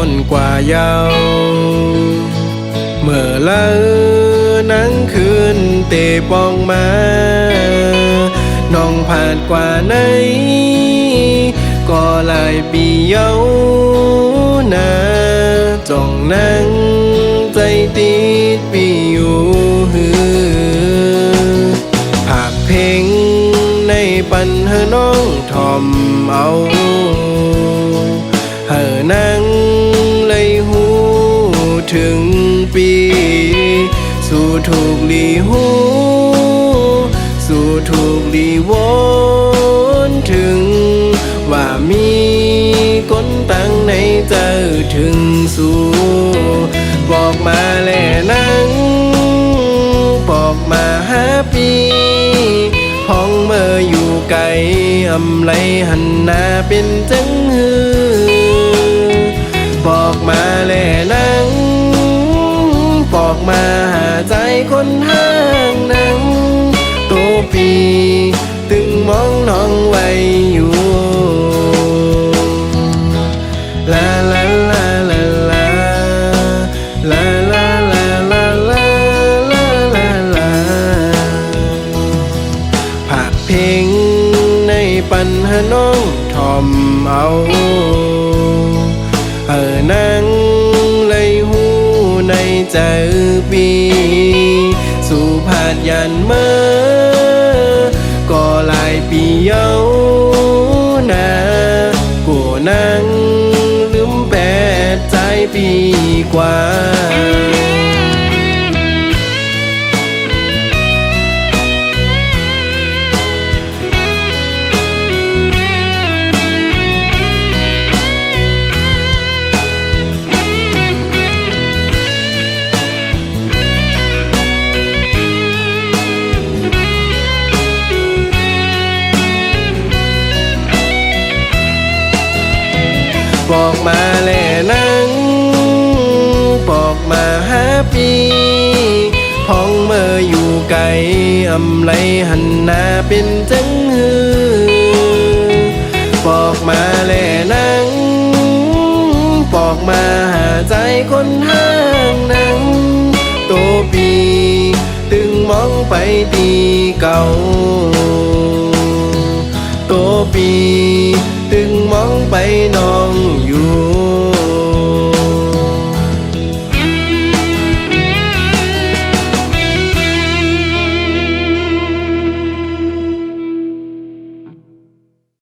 นกว่าเยาเมื่อละนั่งคืนเตะปองมาน้องผ่านกว่าไหนก็หลายปีเยานาจ้องนั่งใจติดปีอยู่หือภาคเพลงในปันเฮน้องทอมเอาเฮนั่งเลยหูถึงปีสู่ถูกลีหูสู่ถูกลีวนถึงว่ามีคนตั้งในใจถึงสู่บอกมาแล่นังบอกมาหาปีห้องเมื่ออยู่ไกลอำไลหันหน้าเป็นจังหือบอกมาแล่นังบอกมาหาใจคนห้างนังโตปีตึงมองน้องไว้อยู่ลาลาลาลาลาลาลาลาลาลาลาลาลาภาคเพลงในปันหาน้องทอมเอานั่งเลยหูในใจปีสู่ผาดยันเมื่อก็หลายปีเยานากูนั่งลืมแปดใจปีกว่าบอกมาแล่นังบอกมาหาปีพ้องเมื่ออยู่ไกลอำไลหันหน้าเป็นจังหือบอกมาแล่นังบอกมาหาใจคนห้างนังโตปีตึงมองไปตีเก่าโตปีตึงมองไปนอ